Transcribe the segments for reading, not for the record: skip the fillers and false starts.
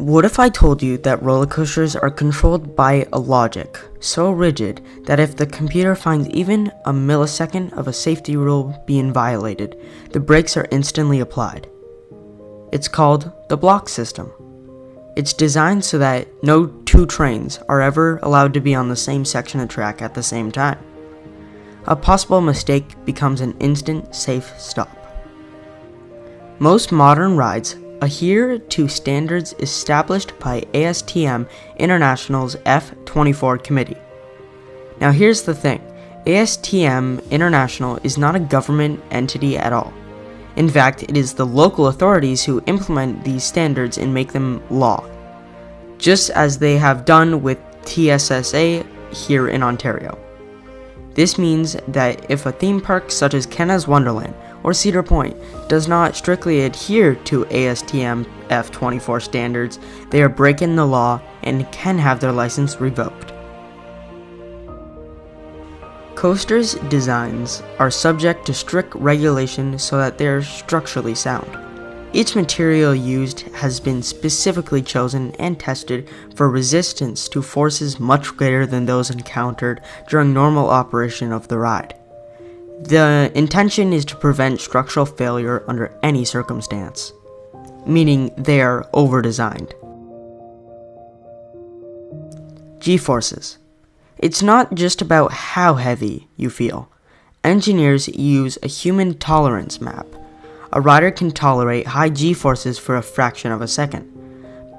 What if I told you that roller coasters are controlled by a logic so rigid that if the computer finds even a millisecond of a safety rule being violated, the brakes are instantly applied? It's called the block system. It's designed so that no two trains are ever allowed to be on the same section of track at the same time. A possible mistake becomes an instant safe stop. Most modern rides adhere to standards established by ASTM International's F24 committee. Now here's the thing, ASTM International is not a government entity at all. In fact, it is the local authorities who implement these standards and make them law, just as they have done with TSSA here in Ontario. This means that if a theme park such as Canada's Wonderland or Cedar Point does not strictly adhere to ASTM F24 standards, they are breaking the law and can have their license revoked. Coasters' designs are subject to strict regulation so that they are structurally sound. Each material used has been specifically chosen and tested for resistance to forces much greater than those encountered during normal operation of the ride. The intention is to prevent structural failure under any circumstance, meaning they are over-designed. G-forces. It's not just about how heavy you feel. Engineers use a human tolerance map. A rider can tolerate high G-forces for a fraction of a second,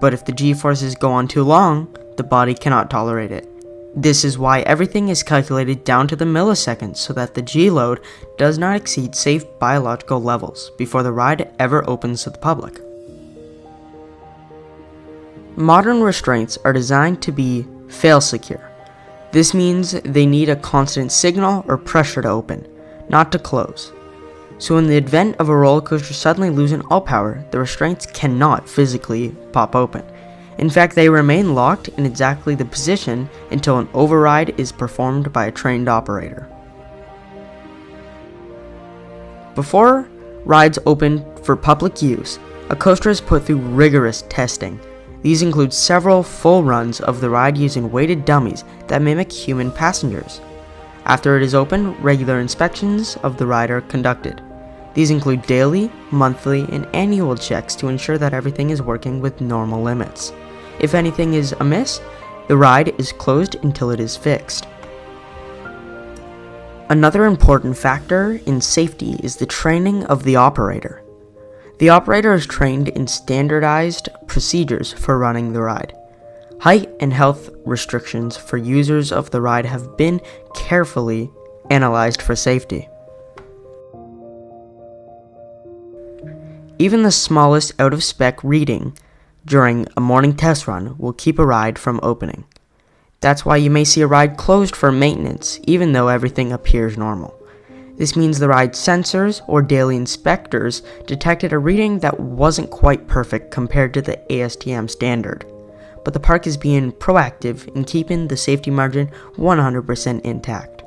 but if the G-forces go on too long, the body cannot tolerate it. This is why everything is calculated down to the millisecond so that the G-load does not exceed safe biological levels before the ride ever opens to the public. Modern restraints are designed to be fail-secure. This means they need a constant signal or pressure to open, not to close. So in the event of a roller coaster suddenly losing all power, the restraints cannot physically pop open. In fact, they remain locked in exactly the position until an override is performed by a trained operator. Before rides open for public use, a coaster is put through rigorous testing. These include several full runs of the ride using weighted dummies that mimic human passengers. After it is open, regular inspections of the ride are conducted. These include daily, monthly, and annual checks to ensure that everything is working with normal limits. If anything is amiss, the ride is closed until it is fixed. Another important factor in safety is the training of the operator. The operator is trained in standardized procedures for running the ride. Height and health restrictions for users of the ride have been carefully analyzed for safety. Even the smallest out-of-spec reading during a morning test run will keep a ride from opening. That's why you may see a ride closed for maintenance, even though everything appears normal. This means the ride sensors or daily inspectors detected a reading that wasn't quite perfect compared to the ASTM standard, but the park is being proactive in keeping the safety margin 100% intact.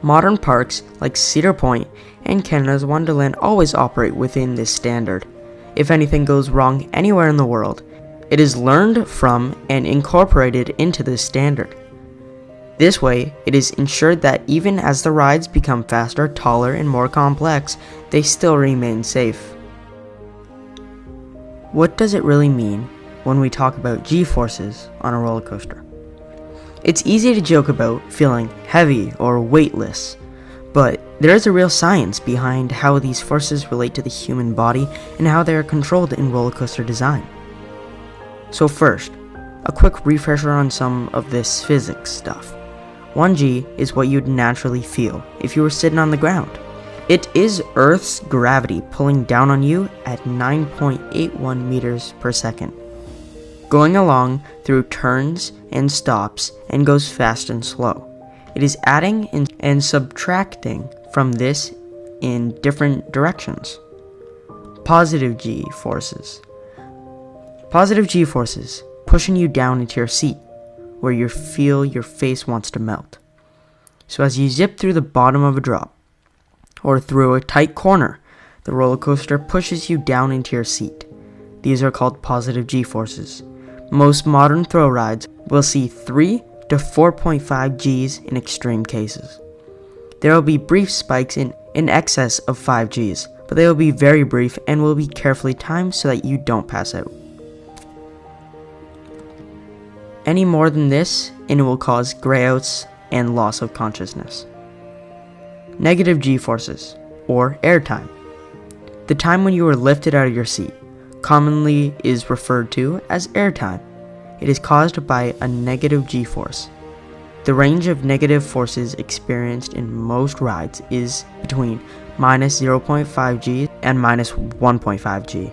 Modern parks like Cedar Point and Canada's Wonderland always operate within this standard. If anything goes wrong anywhere in the world, it is learned from and incorporated into this standard. This way, it is ensured that even as the rides become faster, taller, and more complex, they still remain safe. What does it really mean when we talk about G-forces on a roller coaster? It's easy to joke about feeling heavy or weightless, but there is a real science behind how these forces relate to the human body and how they are controlled in roller coaster design. So first, a quick refresher on some of this physics stuff. 1G is what you'd naturally feel if you were sitting on the ground. It is Earth's gravity pulling down on you at 9.81 meters per second, going along through turns and stops and goes fast and slow. It is adding and subtracting from this in different directions. Positive G forces. Positive G forces pushing you down into your seat, where you feel your face wants to melt. So as you zip through the bottom of a drop, or through a tight corner, the roller coaster pushes you down into your seat. These are called positive g-forces. Most modern thrill rides will see 3 to 4.5 Gs in extreme cases. There will be brief spikes in excess of 5 Gs, but they will be very brief and will be carefully timed so that you don't pass out. Any more than this, and it will cause grayouts and loss of consciousness. Negative g-forces, or airtime. The time when you are lifted out of your seat commonly is referred to as airtime. It is caused by a negative g-force. The range of negative forces experienced in most rides is between minus 0.5 G and minus 1.5 G.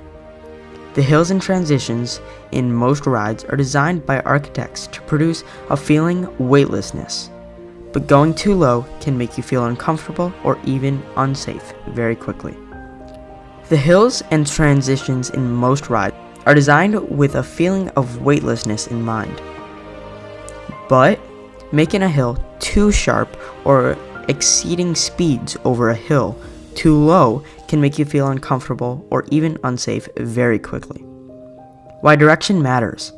The hills and transitions in most rides are designed by architects to produce a feeling weightlessness, but going too low can make you feel uncomfortable or even unsafe very quickly. The hills and transitions in most rides are designed with a feeling of weightlessness in mind, but making a hill too sharp or exceeding speeds over a hill too low can make you feel uncomfortable or even unsafe very quickly. Why direction matters.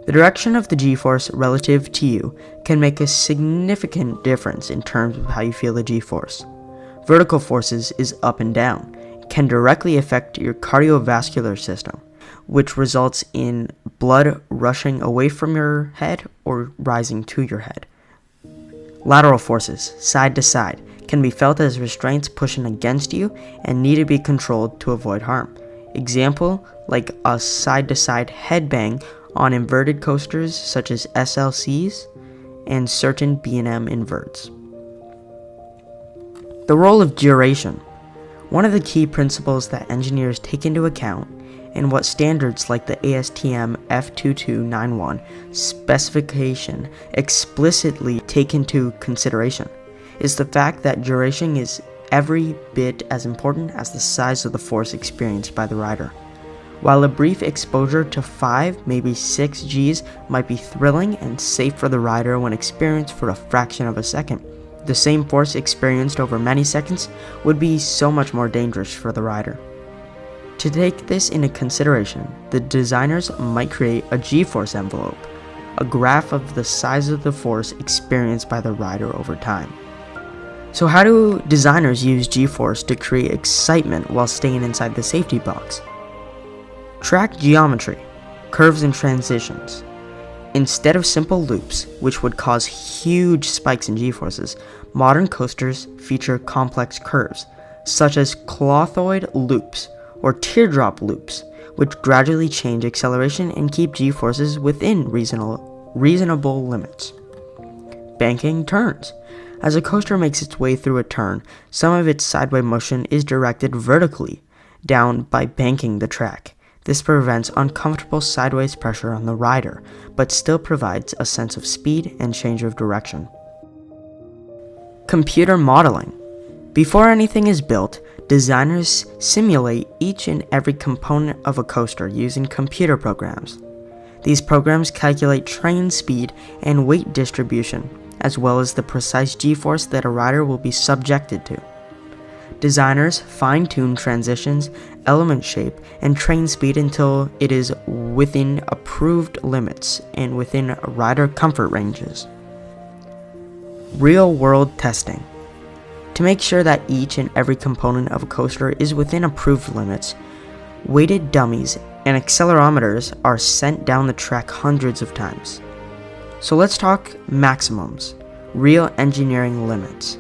The direction of the g-force relative to you can make a significant difference in terms of how you feel the g-force. Vertical forces is up and down, can directly affect your cardiovascular system, which results in blood rushing away from your head or rising to your head. Lateral forces, side to side, can be felt as restraints pushing against you and need to be controlled to avoid harm. Example, like a side-to-side headbang on inverted coasters such as SLCs and certain B&M inverts. The role of duration. One of the key principles that engineers take into account, and what standards like the ASTM F24 specification explicitly take into consideration, is the fact that duration is every bit as important as the size of the force experienced by the rider. While a brief exposure to 5, maybe 6 Gs might be thrilling and safe for the rider when experienced for a fraction of a second, the same force experienced over many seconds would be so much more dangerous for the rider. To take this into consideration, the designers might create a G-force envelope, a graph of the size of the force experienced by the rider over time. So how do designers use G-force to create excitement while staying inside the safety box? Track geometry, curves and transitions. Instead of simple loops, which would cause huge spikes in G-forces, modern coasters feature complex curves, such as clothoid loops or teardrop loops, which gradually change acceleration and keep G-forces within reasonable limits. Banking turns. As a coaster makes its way through a turn, some of its sideway motion is directed vertically down by banking the track. This prevents uncomfortable sideways pressure on the rider, but still provides a sense of speed and change of direction. Computer modeling. Before anything is built, designers simulate each and every component of a coaster using computer programs. These programs calculate train speed and weight distribution, as well as the precise G-force that a rider will be subjected to. Designers fine-tune transitions, element shape, and train speed until it is within approved limits and within rider comfort ranges. Real-world testing. To make sure that each and every component of a coaster is within approved limits, weighted dummies and accelerometers are sent down the track hundreds of times. So let's talk maximums, real engineering limits.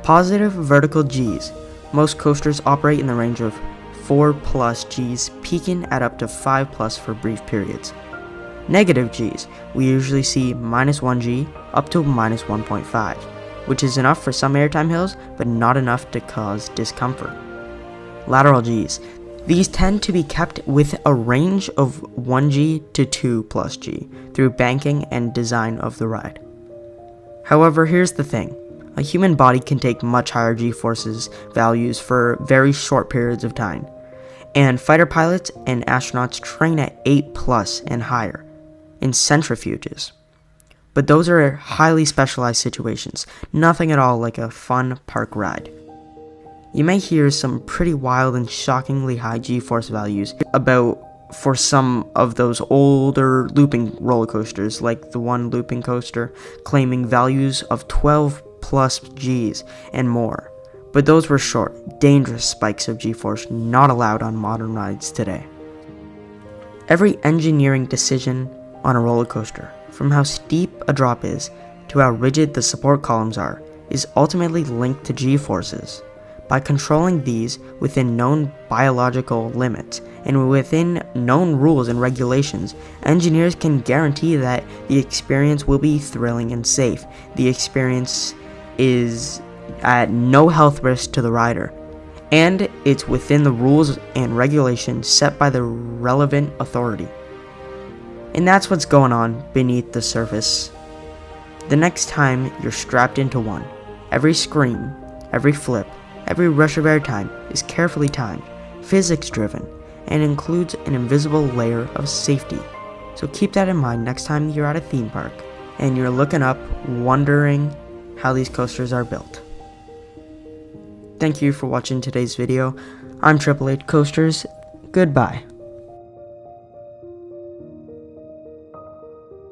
Positive vertical Gs. Most coasters operate in the range of 4 plus Gs, peaking at up to 5 plus for brief periods. Negative Gs. We usually see minus 1 G up to minus 1.5, which is enough for some airtime hills, but not enough to cause discomfort. Lateral Gs. These tend to be kept with a range of 1 G to 2 plus G through banking and design of the ride. However, here's the thing. A human body can take much higher G-forces values for very short periods of time, and fighter pilots and astronauts train at 8 plus and higher in centrifuges. But those are highly specialized situations, nothing at all like a fun park ride. You may hear some pretty wild and shockingly high G-force values about for some of those older looping roller coasters, like the one looping coaster claiming values of 12 plus Gs and more. But those were short, dangerous spikes of G-force not allowed on modern rides today. Every engineering decision on a roller coaster, from how steep a drop is to how rigid the support columns are, is ultimately linked to G-forces. By controlling these within known biological limits and within known rules and regulations, engineers can guarantee that the experience will be thrilling and safe. The experience is at no health risk to the rider, and it's within the rules and regulations set by the relevant authority. And that's what's going on beneath the surface. The next time you're strapped into one, every scream, every flip, every rush of airtime is carefully timed, physics-driven, and includes an invisible layer of safety. So keep that in mind next time you're at a theme park and you're looking up, wondering how these coasters are built. Thank you for watching today's video. I'm Triple H Coasters. Goodbye.